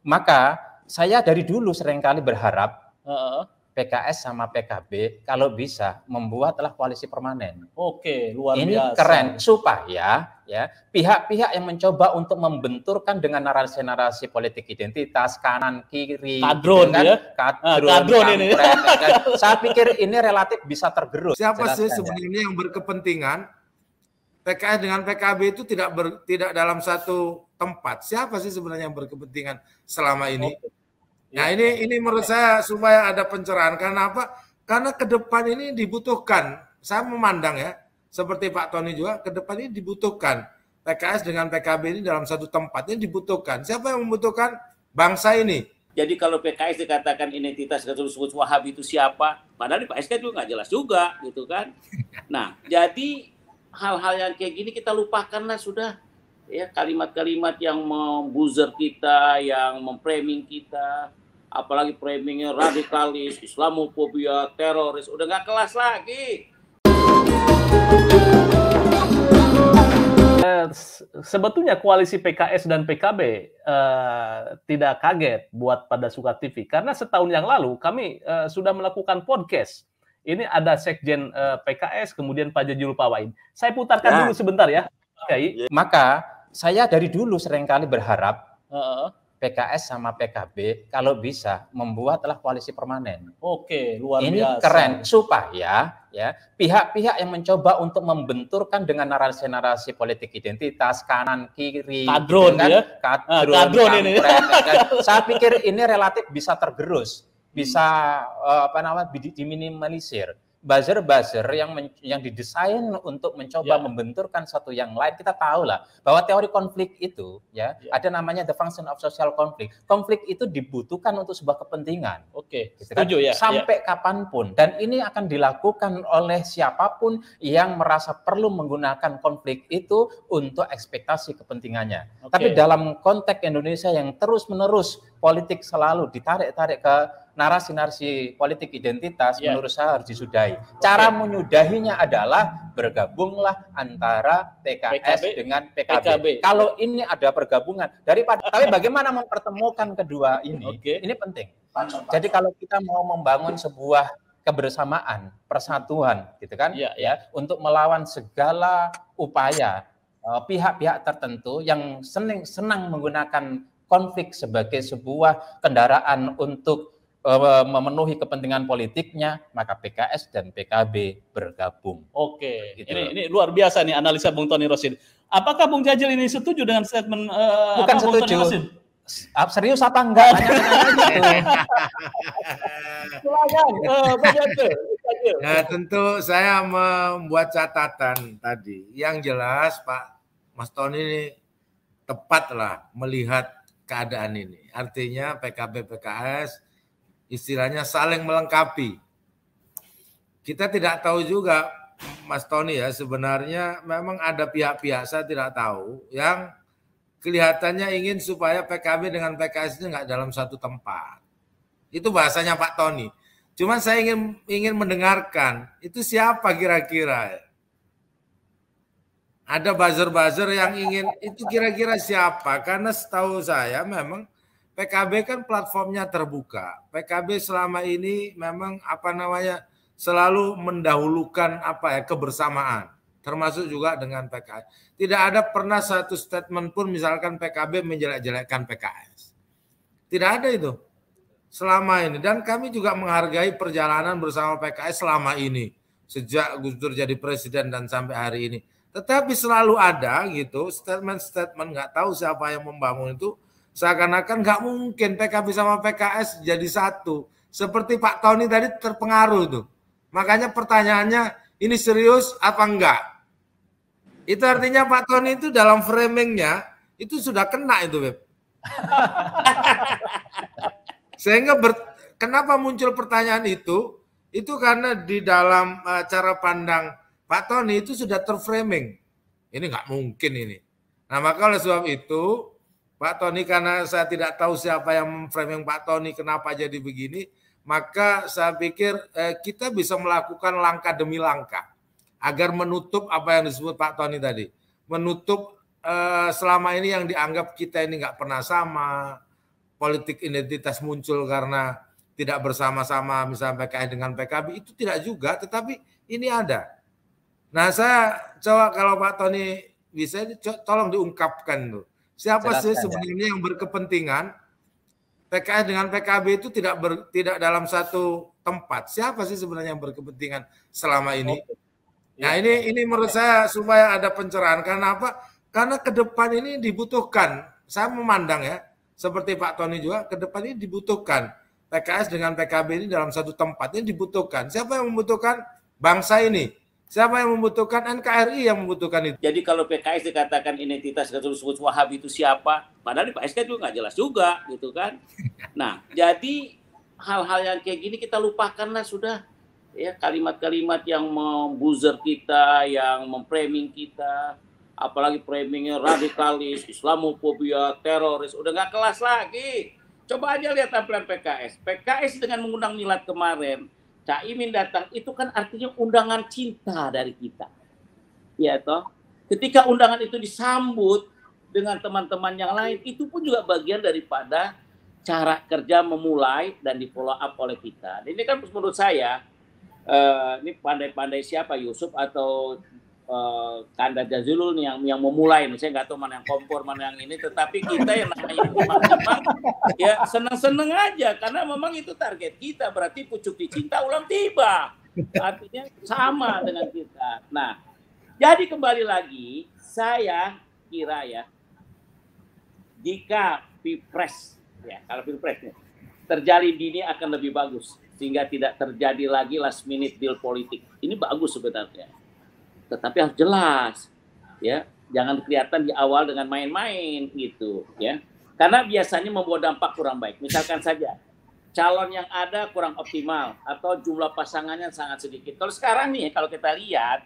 Maka saya dari dulu seringkali berharap PKS sama PKB kalau bisa membuatlah koalisi permanen. Oke, luar ini biasa. Keren supaya ya pihak-pihak yang mencoba untuk membenturkan dengan narasi-narasi politik identitas kanan kiri, kadron gitu kan? ya, kadron ini. Saya pikir ini relatif bisa tergerus. Siapa sih sebenarnya yang berkepentingan PKS dengan PKB itu tidak dalam satu tempat? Siapa sih sebenarnya yang berkepentingan selama ini? Nah, ini menurut saya supaya ada pencerahan. Karena apa? Karena ke depan ini dibutuhkan. Saya memandang ya, seperti Pak Tony juga, ke depan ini dibutuhkan. PKS dengan PKB ini dalam satu tempat ini dibutuhkan. Siapa yang membutuhkan? Bangsa ini. Jadi kalau PKS dikatakan identitas disebut Wahabi itu siapa? Padahal di PSK juga nggak jelas juga, gitu kan? Nah, jadi hal-hal yang kayak gini kita lupakanlah sudah. Ya, kalimat-kalimat yang membuzzer kita, yang memframing kita, apalagi framingnya radikalis, Islamofobia, teroris, udah nggak kelas lagi. Sebetulnya koalisi PKS dan PKB tidak kaget buat pada Suka TV karena setahun yang lalu kami sudah melakukan podcast. Ini ada Sekjen PKS, kemudian Pak Jazilul Fawait. Saya putarkan dulu sebentar ya. Maka saya dari dulu seringkali berharap PKS sama PKB kalau bisa membuatlah koalisi permanen. Oke, luar biasa. Ini keren supaya ya pihak-pihak yang mencoba untuk membenturkan dengan narasi-narasi politik identitas kanan kiri, kadron kan? Ya, kadron ini. Saya pikir ini relatif bisa tergerus, bisa diminimalisir. Buzzer-buzzer yang didesain untuk mencoba membenturkan satu yang lain, kita tahu lah bahwa teori konflik itu ada namanya the function of social conflict. Konflik itu dibutuhkan untuk sebuah kepentingan. Oke, gitu kan? Setuju ya. Sampai kapanpun, dan ini akan dilakukan oleh siapapun yang merasa perlu menggunakan konflik itu untuk ekspektasi kepentingannya. Tapi dalam konteks Indonesia yang terus-menerus politik selalu ditarik-tarik ke narasi-narasi politik identitas, menurut saya harus disudahi. Cara menyudahinya adalah bergabunglah antara PKS dengan PKB. Kalau ini ada pergabungan tapi bagaimana mempertemukan kedua ini? Ini penting. Jadi kalau kita mau membangun sebuah kebersamaan, persatuan, gitu kan, untuk melawan segala upaya pihak-pihak tertentu yang senang menggunakan konflik sebagai sebuah kendaraan untuk memenuhi kepentingan politiknya, maka PKS dan PKB bergabung. Oke, gitu. Ini luar biasa nih analisa Bung Tony Rosin. Apakah Bung Jazil ini setuju dengan statement Bukan setuju. Bung Tony Rosin? Serius apa enggak? Nah, tentu saya membuat catatan tadi. Yang jelas Pak Mas Tony ini tepatlah melihat keadaan ini. Artinya PKB PKS istilahnya saling melengkapi. Kita tidak tahu juga Mas Tony ya, sebenarnya memang ada pihak-pihak, saya tidak tahu, yang kelihatannya ingin supaya PKB dengan PKS itu nggak dalam satu tempat. Itu bahasanya Pak Tony. Cuman saya ingin mendengarkan, itu siapa kira-kira? Ada buzzer-buzzer yang ingin, itu kira-kira siapa? Karena setahu saya memang PKB kan platformnya terbuka. PKB selama ini memang selalu mendahulukan kebersamaan, termasuk juga dengan PKS. Tidak ada pernah satu statement pun misalkan PKB menjelek-jelekkan PKS. Tidak ada itu selama ini. Dan kami juga menghargai perjalanan bersama PKS selama ini, sejak Gus Dur jadi presiden dan sampai hari ini. Tetapi selalu ada gitu statement-statement, nggak tahu siapa yang membangun itu. Seakan-akan nggak mungkin PKB sama PKS jadi satu. Seperti Pak Tony tadi terpengaruh tuh. Makanya pertanyaannya, ini serius apa enggak? Itu artinya Pak Tony itu dalam framingnya, itu sudah kena itu, Beb. Sehingga kenapa muncul pertanyaan itu? Itu karena di dalam cara pandang Pak Tony itu sudah terframing. Ini nggak mungkin ini. Nah, maka oleh sebab itu, Pak Tony, karena saya tidak tahu siapa yang memframing Pak Tony kenapa jadi begini, maka saya pikir kita bisa melakukan langkah demi langkah agar menutup apa yang disebut Pak Tony tadi. Menutup selama ini yang dianggap kita ini nggak pernah sama, politik identitas muncul karena tidak bersama-sama misalnya PKS dengan PKB, itu tidak juga, tetapi ini ada. Nah, saya coba kalau Pak Tony bisa tolong diungkapkan tuh. Siapa sih sebenarnya yang berkepentingan PKS dengan PKB itu tidak dalam satu tempat? Siapa sih sebenarnya yang berkepentingan selama ini? Nah, ini menurut saya supaya ada pencerahan. Karena apa? Karena ke depan ini dibutuhkan. Saya memandang ya, seperti Pak Tony juga, ke depan ini dibutuhkan. PKS dengan PKB ini dalam satu tempat ini dibutuhkan. Siapa yang membutuhkan? Bangsa ini. Siapa yang membutuhkan? NKRI yang membutuhkan itu. Jadi kalau PKS dikatakan identitas disebut Wahabi itu siapa? Padahal di Pak SK juga nggak jelas juga, gitu kan? Nah, jadi hal-hal yang kayak gini kita lupakanlah sudah. Ya, kalimat-kalimat yang membuzzer kita, yang memframing kita, apalagi framingnya radikalis, Islamofobia, teroris, udah nggak kelas lagi. Coba aja lihat tampilan PKS. PKS dengan mengundang Milad kemarin, Caimin datang, itu kan artinya undangan cinta dari kita. Ya toh. Ketika undangan itu disambut dengan teman-teman yang lain, itu pun juga bagian daripada cara kerja memulai dan di follow up oleh kita. Ini kan menurut saya, ini pandai-pandai siapa, Yusuf atau Kanda Jazilul nih yang memulai. Saya nggak tahu mana yang kompor, mana yang ini. Tetapi kita yang namanya memang ya seneng-seneng aja. Karena memang itu target kita. Berarti pucuk dicinta ulang tiba. Artinya sama dengan kita. Nah, jadi kembali lagi, saya kira ya, jika Pilpres, ya kalau Pilpres nih, terjalin dini akan lebih bagus. Sehingga tidak terjadi lagi last minute deal politik. Ini bagus sebenarnya. Tetapi harus jelas, ya, jangan kelihatan di awal dengan main-main gitu, ya, karena biasanya membawa dampak kurang baik. Misalkan saja calon yang ada kurang optimal atau jumlah pasangannya sangat sedikit. Kalau sekarang nih, kalau kita lihat,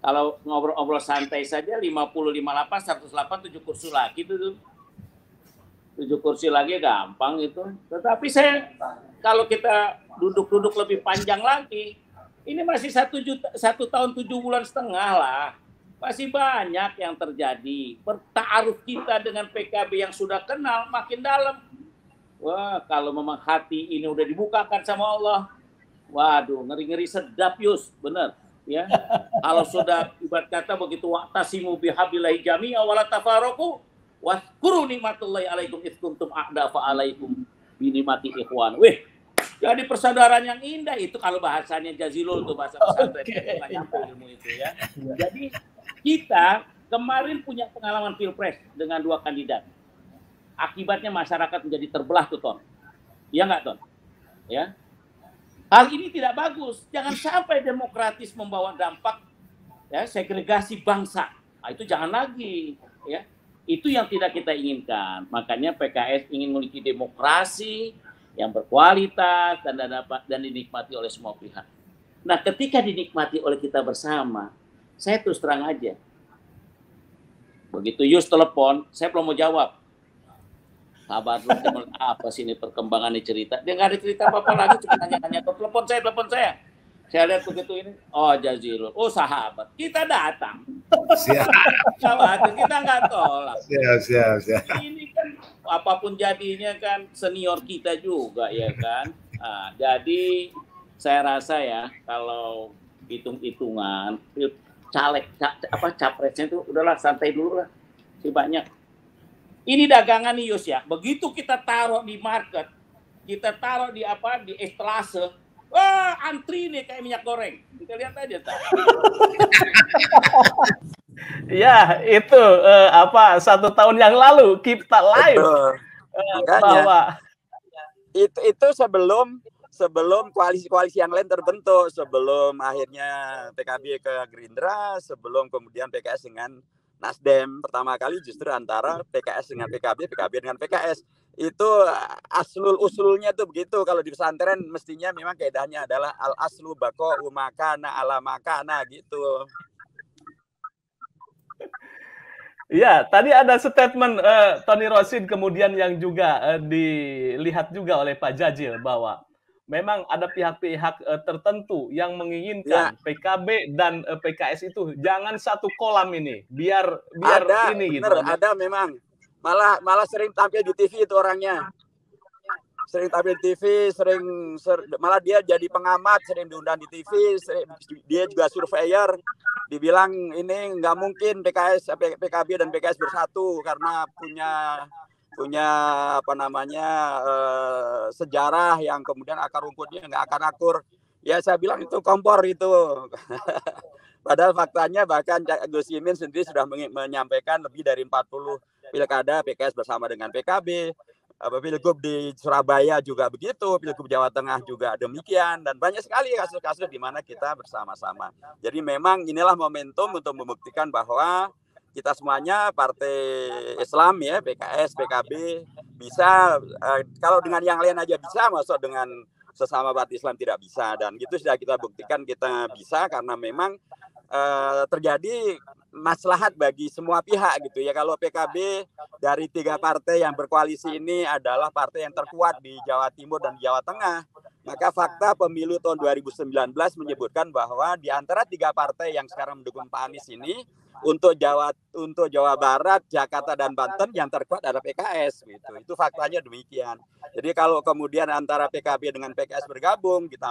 kalau ngobrol-ngobrol santai saja 50, 58, 108, 7 kursi lagi tuh, 7 kursi lagi gampang itu. Tetapi kalau kita duduk-duduk lebih panjang lagi. Ini masih 1 tahun 7 bulan setengah lah. Masih banyak yang terjadi. Bertaaruf kita dengan PKB yang sudah kenal makin dalam. Wah, kalau memang hati ini udah dibukakan sama Allah. Waduh, ngeri-ngeri sedap, Yus. Bener. Ya. Kalau sudah ibarat kata begitu, wa'tasimu bihablillahi jami'a wa la tafarraqu wazkuru nikmatullahi alaikum id kuntum a'da fa alaikum binikmati ikhwan. Wih. Jadi persaudaraan yang indah itu kalau bahasanya Jazilul tuh bahasa pesantren nggak nyampe ilmu itu ya. Jadi kita kemarin punya pengalaman Pilpres dengan 2 kandidat. Akibatnya masyarakat menjadi terbelah tuh Ton. Iya nggak Ton? Ya. Hal ini tidak bagus. Jangan sampai demokratis membawa dampak ya segregasi bangsa. Nah, itu jangan lagi ya. Itu yang tidak kita inginkan. Makanya PKS ingin memiliki demokrasi yang berkualitas dan dinikmati oleh semua pihak. Nah, ketika dinikmati oleh kita bersama, saya terus terang aja. Begitu Yus telepon, saya belum mau jawab. Kabar lu apa sih ini perkembangan cerita? Dia nggak ada cerita apa-apa lagi, cuma tanya-tanya. Telepon saya. Saya lihat begitu ini, oh Jazilul, oh sahabat, kita datang. Siap. Sahabat, kita nggak tolak. Siap. Ini kan apapun jadinya kan senior kita juga ya kan. Nah, jadi saya rasa ya kalau hitung-hitungan capresnya itu udahlah santai dulu lah. Si banyak. Ini dagangan nih Yus ya. Begitu kita taruh di market, kita taruh di estalase. Wah, antri nih kayak minyak goreng. Kita lihat aja, tak. Ya, itu 1 tahun yang lalu kita live bahwa itu sebelum koalisi yang lain terbentuk, sebelum akhirnya PKB ke Gerindra, sebelum kemudian PKS dengan Nasdem. Pertama kali justru antara PKS dengan PKB, PKB dengan PKS. Itu usulnya tuh begitu. Kalau di pesantren mestinya memang kaidahnya adalah al aslu baqa'u makana ala makana gitu. Ya, tadi ada statement Tony Rosin kemudian yang juga dilihat juga oleh Pak Jazil bahwa memang ada pihak-pihak tertentu yang menginginkan PKB dan PKS itu jangan satu kolam ini, biar ada, ini bener, gitu. Ada memang. Malah sering tampil di TV itu orangnya. sering tampil di TV, malah dia jadi pengamat, sering diundang di TV, dia juga surveyor, dibilang ini nggak mungkin PKB dan PKS bersatu karena punya apa namanya sejarah yang kemudian akar rumputnya nggak akan akur. Ya saya bilang itu kompor itu. Padahal faktanya bahkan Gus Imin sendiri sudah menyampaikan lebih dari 40 pilkada PKS bersama dengan PKB. Pilgub di Surabaya juga begitu, Pilgub Jawa Tengah juga demikian, dan banyak sekali kasus-kasus di mana kita bersama-sama. Jadi memang inilah momentum untuk membuktikan bahwa kita semuanya partai Islam ya, PKS, PKB bisa, kalau dengan yang lain aja bisa, masuk dengan sesama umat Islam tidak bisa, dan itu sudah kita buktikan kita bisa karena memang terjadi maslahat bagi semua pihak gitu ya. Kalau PKB dari 3 partai yang berkoalisi ini adalah partai yang terkuat di Jawa Timur dan Jawa Tengah, maka fakta pemilu tahun 2019 menyebutkan bahwa di antara 3 partai yang sekarang mendukung Pak Anies ini, untuk Jawa Barat, Jakarta dan Banten yang terkuat adalah PKS gitu. Itu faktanya demikian. Jadi kalau kemudian antara PKB dengan PKS bergabung ditambah